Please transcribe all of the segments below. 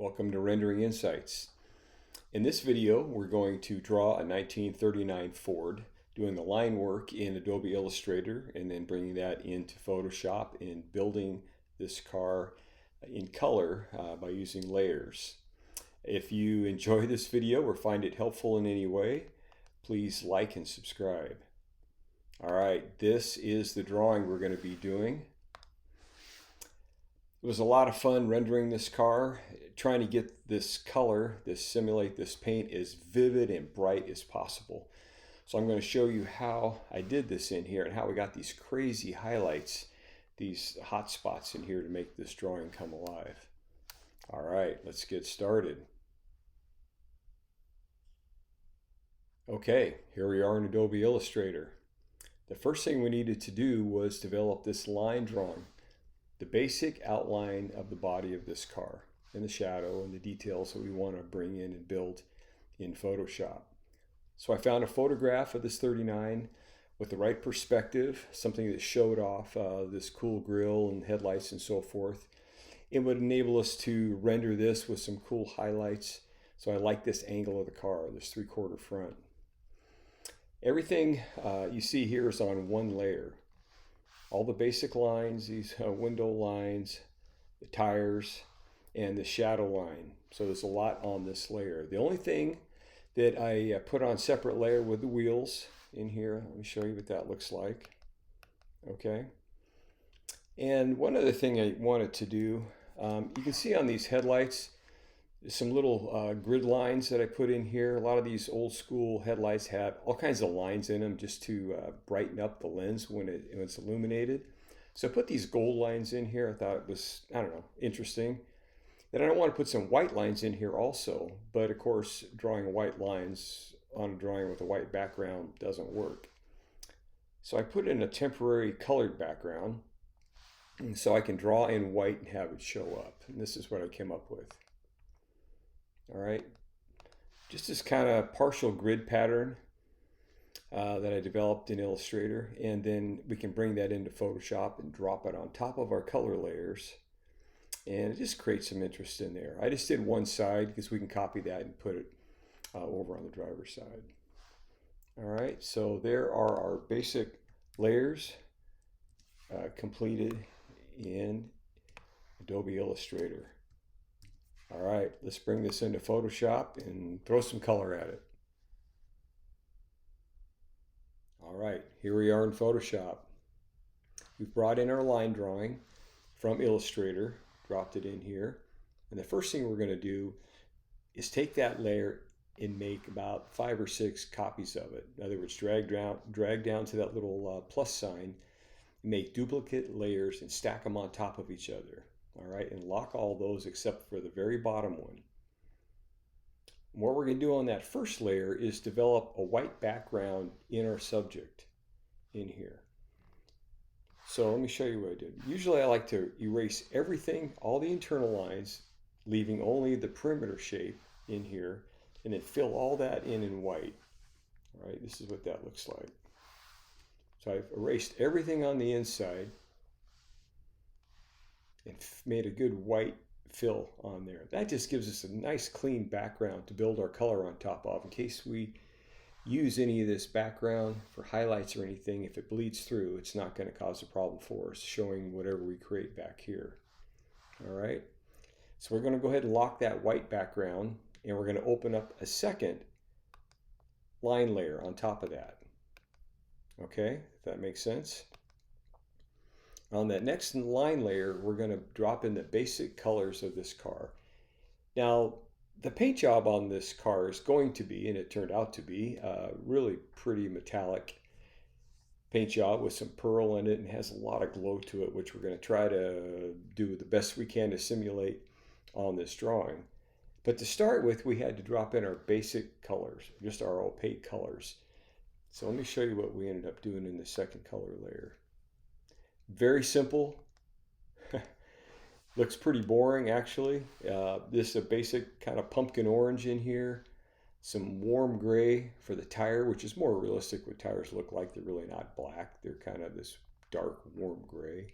Welcome to Rendering Insights. In this video, we're going to draw a 1939 Ford, doing the line work in Adobe Illustrator and then bringing that into Photoshop and building this car in color by using layers. If you enjoy this video or find it helpful in any way, please like and subscribe. All right, this is the drawing we're going to be doing. It was a lot of fun rendering this car, trying to get this color, simulate this paint as vivid and bright as possible. So I'm going to show you how I did this in here and how we got these crazy highlights, these hot spots in here to make this drawing come alive. All right, let's get started. Okay, here we are in Adobe Illustrator. The first thing we needed to do was develop this line drawing, the basic outline of the body of this car and the shadow and the details that we want to bring in and build in Photoshop. So I found a photograph of this 39 with the right perspective, something that showed off this cool grille and headlights and so forth. It would enable us to render this with some cool highlights. So I like this angle of the car, this 3/4 front. Everything you see here is on one layer. All the basic lines, these window lines, the tires, and the shadow line. So there's a lot on this layer. The only thing that I put on separate layer with the wheels in here, let me show you what that looks like. Okay. And one other thing I wanted to do, you can see on these headlights, some little grid lines that I put in here. A lot of these old school headlights have all kinds of lines in them just to brighten up the lens when it's illuminated. So I put these gold lines in here. I thought it was, I don't know, interesting. Then I don't want to put some white lines in here also, but of course drawing white lines on a drawing with a white background doesn't work. So I put in a temporary colored background so I can draw in white and have it show up. And this is what I came up with. All right, just this kind of partial grid pattern that I developed in Illustrator, and then we can bring that into Photoshop and drop it on top of our color layers, and it just creates some interest in there. I just did one side because we can copy that and put it over on the driver's side. All right, so there are our basic layers completed in Adobe Illustrator. All right, let's bring this into Photoshop and throw some color at it. All right, here we are in Photoshop. We've brought in our line drawing from Illustrator, dropped it in here. And the first thing we're going to do is take that layer and make about 5 or 6 copies of it. In other words, drag down to that little plus sign, make duplicate layers and stack them on top of each other. All right, and lock all those except for the very bottom one. And what we're going to do on that first layer is develop a white background in our subject in here. So let me show you what I did. Usually I like to erase everything, all the internal lines, leaving only the perimeter shape in here, and then fill all that in white. All right, this is what that looks like. So I've erased everything on the inside and made a good white fill on there. That just gives us a nice clean background to build our color on top of in case we use any of this background for highlights or anything. If it bleeds through, it's not going to cause a problem for us showing whatever we create back here. All right, so we're going to go ahead and lock that white background, and we're going to open up a second line layer on top of that. Okay, if that makes sense. On that next line layer, we're going to drop in the basic colors of this car. Now, the paint job on this car is going to be, and it turned out to be, really pretty metallic paint job with some pearl in it and has a lot of glow to it, which we're going to try to do the best we can to simulate on this drawing. But to start with, we had to drop in our basic colors, just our opaque colors. So let me show you what we ended up doing in the second color layer. Very simple. Looks pretty boring actually. This is a basic kind of pumpkin orange in here. Some warm gray for the tire, which is more realistic what tires look like. They're really not black. They're kind of this dark warm gray.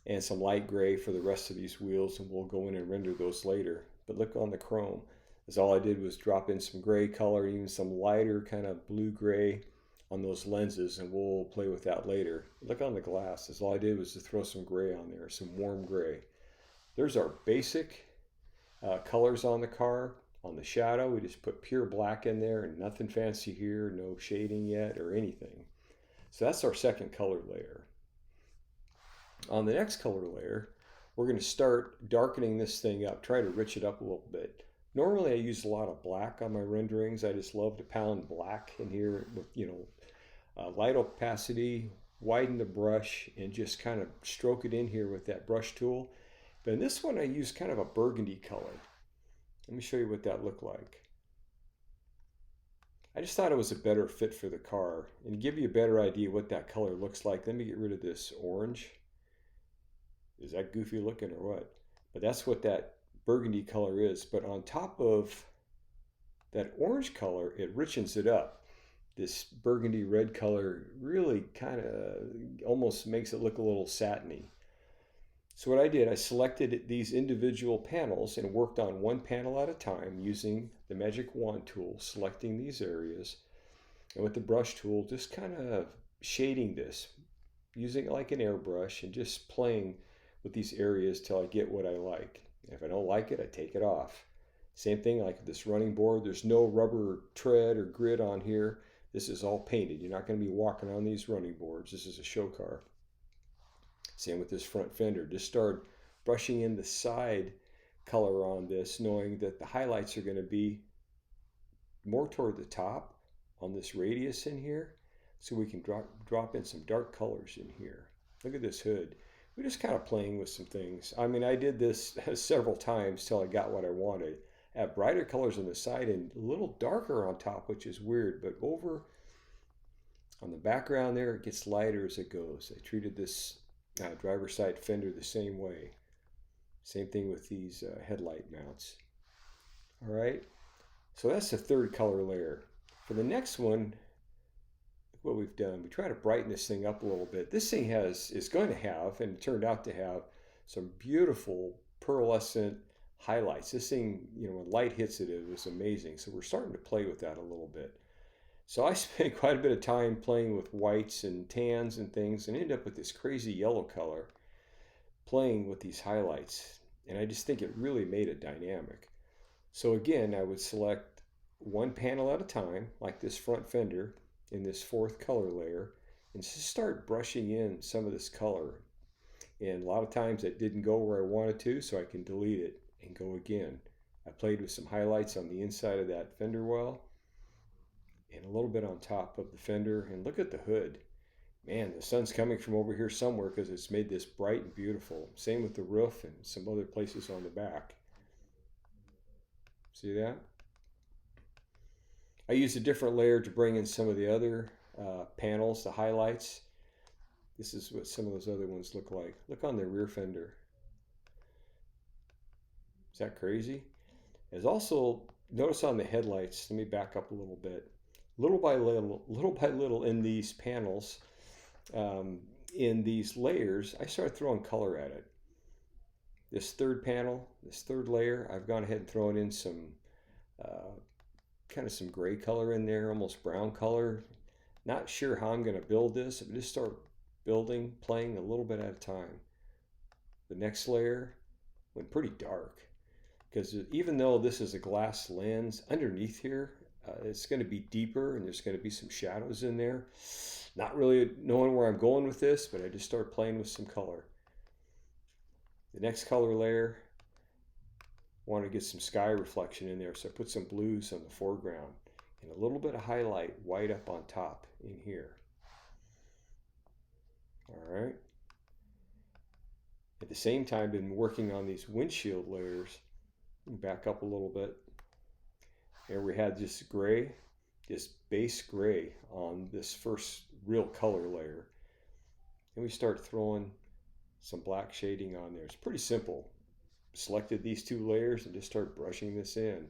and some light gray for the rest of these wheels, and we'll go in and render those later. But look on the chrome, as all I did was drop in some gray color, even some lighter kind of blue gray on those lenses, and we'll play with that later. Look on the glass, as all I did was to throw some gray on there, some warm gray. There's our basic colors on the car. On the shadow, we just put pure black in there and nothing fancy here, no shading yet or anything. So that's our second color layer. On the next color layer, we're going to start darkening this thing up, try to rich it up a little bit. Normally I use a lot of black on my renderings. I just love to pound black in here with, light opacity, widen the brush, and just kind of stroke it in here with that brush tool. But in this one I use kind of a burgundy color. Let me show you what that looked like. I just thought it was a better fit for the car. And to give you a better idea what that color looks like, let me get rid of this orange. Is that goofy looking or what? But that's what that burgundy color is. But on top of that orange color, it richens it up. This burgundy red color really kind of almost makes it look a little satiny. So what I did, I selected these individual panels and worked on one panel at a time using the Magic Wand tool, selecting these areas, and with the brush tool, just kind of shading this, using it like an airbrush and just playing with these areas till I get what I like. If I don't like it, I take it off. Same thing like this running board. There's no rubber tread or grid on here. This is all painted. You're not going to be walking on these running boards. This is a show car. Same with this front fender. Just start brushing in the side color on this, knowing that the highlights are going to be more toward the top on this radius in here, so we can drop in some dark colors in here. Look at this hood. We're just kind of playing with some things. I mean, I did this several times till I got what I wanted. I have brighter colors on the side and a little darker on top, which is weird, but over on the background there, it gets lighter as it goes. I treated this driver's side fender the same way. Same thing with these headlight mounts. All right, so that's the third color layer. For the next one, look what we've done. We try to brighten this thing up a little bit. This thing is going to have, and it turned out to have, some beautiful pearlescent highlights. This thing, when light hits it, it was amazing. So we're starting to play with that a little bit. So I spent quite a bit of time playing with whites and tans and things and ended up with this crazy yellow color playing with these highlights. And I just think it really made it dynamic. So again, I would select one panel at a time, like this front fender in this fourth color layer, and just start brushing in some of this color. And a lot of times it didn't go where I wanted to, so I can delete it and go again. I played with some highlights on the inside of that fender well, and a little bit on top of the fender. And look at the hood. Man, the sun's coming from over here somewhere because it's made this bright and beautiful. Same with the roof and some other places on the back. See that? I used a different layer to bring in some of the other panels, the highlights. This is what some of those other ones look like. Look on the rear fender. Is that crazy? There's also, notice on the headlights, let me back up a little bit. Little by little in these panels, in these layers, I started throwing color at it. This third panel, this third layer, I've gone ahead and thrown in some kind of some gray color in there, almost brown color. Not sure how I'm going to build this, but just start building, playing a little bit at a time. The next layer went pretty dark, because even though this is a glass lens, underneath here, it's going to be deeper and there's going to be some shadows in there. Not really knowing where I'm going with this, but I just started playing with some color. The next color layer, want to get some sky reflection in there, so I put some blues on the foreground and a little bit of highlight white up on top in here. All right. At the same time, I've been working on these windshield layers. Back up a little bit. Here we had this gray, this base gray on this first real color layer. And we start throwing some black shading on there. It's pretty simple. Selected these two layers and just start brushing this in.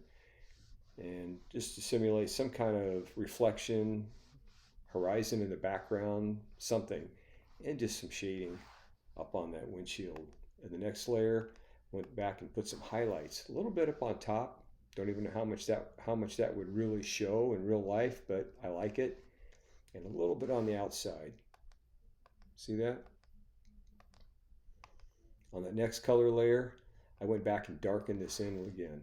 And just to simulate some kind of reflection, horizon in the background, something, and just some shading up on that windshield. And the next layer, went back and put some highlights, a little bit up on top. Don't even know how much that would really show in real life, but I like it. And a little bit on the outside. See that? On the next color layer, I went back and darkened this in again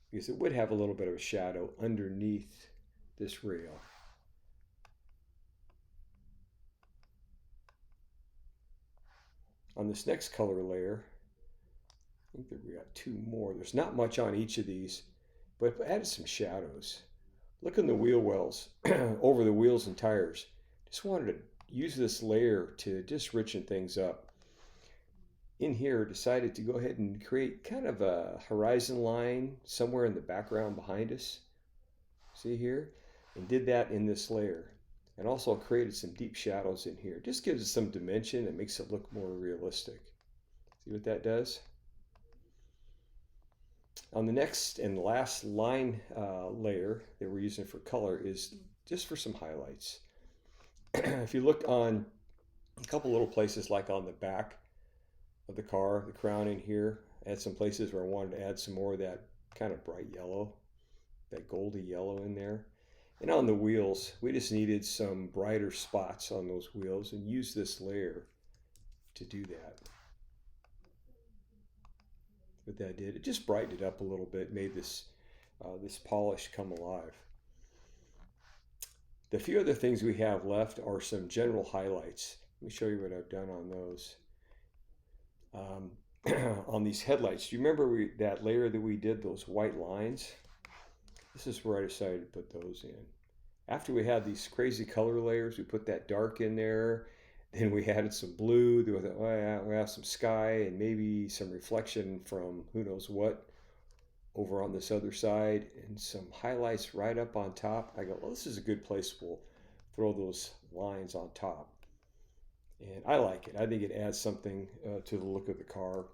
because it would have a little bit of a shadow underneath this rail. On this next color layer, I think that we got two more. There's not much on each of these, but I added some shadows. Look in the wheel wells over the wheels and tires. Just wanted to use this layer to just richen things up. In here, decided to go ahead and create kind of a horizon line somewhere in the background behind us. See here? And did that in this layer. And also created some deep shadows in here. Just gives it some dimension and makes it look more realistic. See what that does? On the next and last line layer that we're using for color is just for some highlights. If you look on a couple little places like on the back of the car, the crown in here, I had some places where I wanted to add some more of that kind of bright yellow, that goldy yellow in there. And on the wheels, we just needed some brighter spots on those wheels and use this layer to do that. What that did, it just brightened it up a little bit, made this polish come alive. The few other things we have left are some general highlights. Let me show you what I've done on those. On these headlights, do you remember that layer that we did, those white lines? This is where I decided to put those in. After we had these crazy color layers, we put that dark in there. Then we added some blue. We have some sky and maybe some reflection from who knows what over on this other side, and some highlights right up on top. I go, well, this is a good place. We'll throw those lines on top. And I like it. I think it adds something to the look of the car.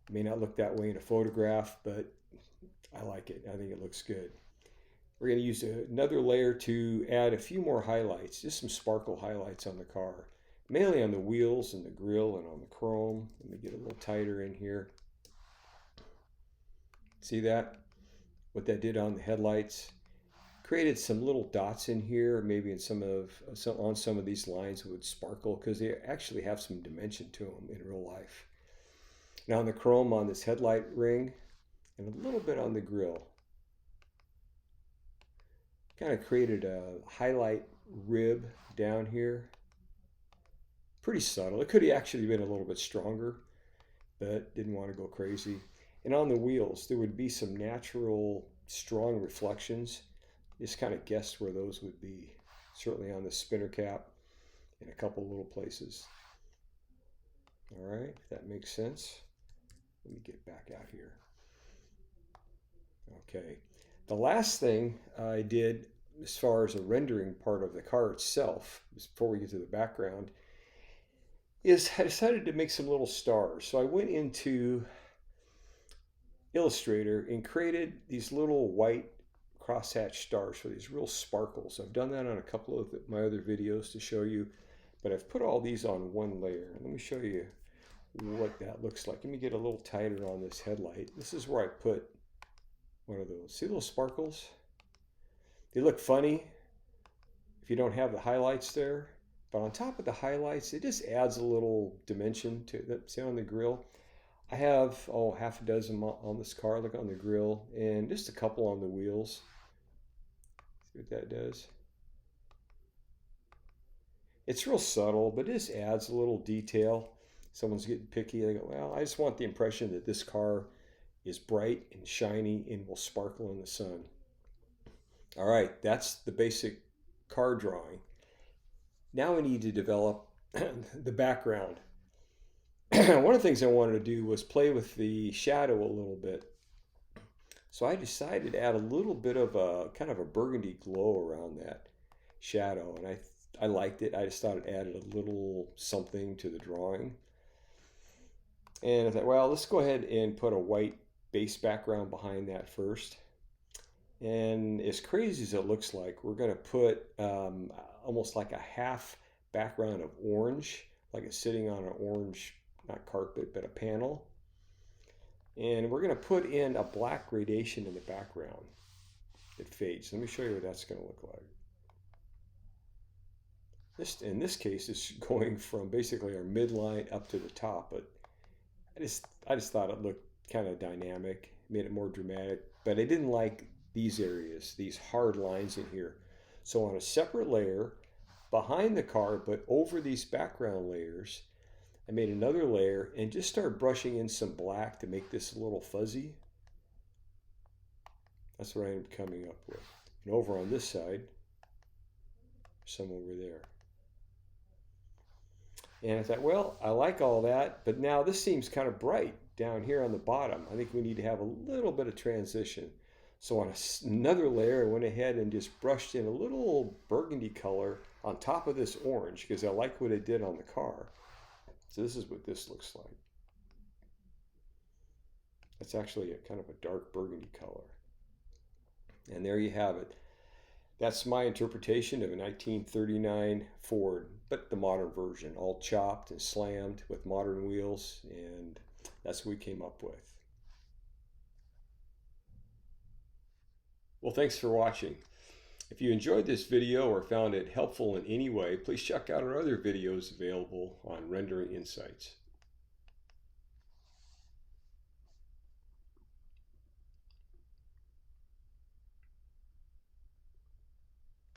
It may not look that way in a photograph, but I like it. I think it looks good. We're going to use another layer to add a few more highlights, just some sparkle highlights on the car, mainly on the wheels and the grille and on the chrome. Let me get a little tighter in here. See that? What that did on the headlights? Created some little dots in here, maybe in on some of these lines would sparkle because they actually have some dimension to them in real life. Now on the chrome on this headlight ring and a little bit on the grille. Kind of created a highlight rib down here. Pretty subtle. It could have actually been a little bit stronger, but didn't want to go crazy. And on the wheels, there would be some natural strong reflections. Just kind of guessed where those would be. Certainly on the spinner cap and a couple little places. All right, if that makes sense. Let me get back out here. Okay. The last thing I did as far as a rendering part of the car itself, before we get to the background, is I decided to make some little stars. So I went into Illustrator and created these little white crosshatch stars for these real sparkles. I've done that on a couple of my other videos to show you, but I've put all these on one layer. Let me show you what that looks like. Let me get a little tighter on this headlight. This is where I put one of those. See those sparkles? They look funny if you don't have the highlights there, but on top of the highlights, it just adds a little dimension to it. See on the grill? I have half a dozen on this car. Look on the grill, and just a couple on the wheels. See what that does? It's real subtle, but it just adds a little detail. Someone's getting picky. They go, well, I just want the impression that this car is bright and shiny and will sparkle in the sun. All right, that's the basic car drawing. Now we need to develop the background. One of the things I wanted to do was play with the shadow a little bit. So I decided to add a little bit of a kind of a burgundy glow around that shadow, and I liked it. I just thought it added a little something to the drawing. And I thought, well, let's go ahead and put a white base background behind that first. And as crazy as it looks like, we're going to put almost like a half background of orange like it's sitting on an orange, not carpet, but a panel. And we're going to put in a black gradation in the background that fades. Let me show you what that's going to look like. In this case, it's going from basically our midline up to the top, but I just thought it looked kind of dynamic, made it more dramatic, but I didn't like these areas, these hard lines in here. So on a separate layer behind the car, but over these background layers, I made another layer and just started brushing in some black to make this a little fuzzy. That's what I ended up coming up with. And over on this side, some over there. And I thought, well, I like all that, but now this seems kind of bright down here on the bottom. I think we need to have a little bit of transition. So on another layer, I went ahead and just brushed in a little burgundy color on top of this orange because I like what it did on the car. So this is what this looks like. It's actually a kind of a dark burgundy color. And there you have it. That's my interpretation of a 1939 Ford, but the modern version, all chopped and slammed with modern wheels, and that's what we came up with. Well, thanks for watching. If you enjoyed this video or found it helpful in any way, please check out our other videos available on Rendering Insights.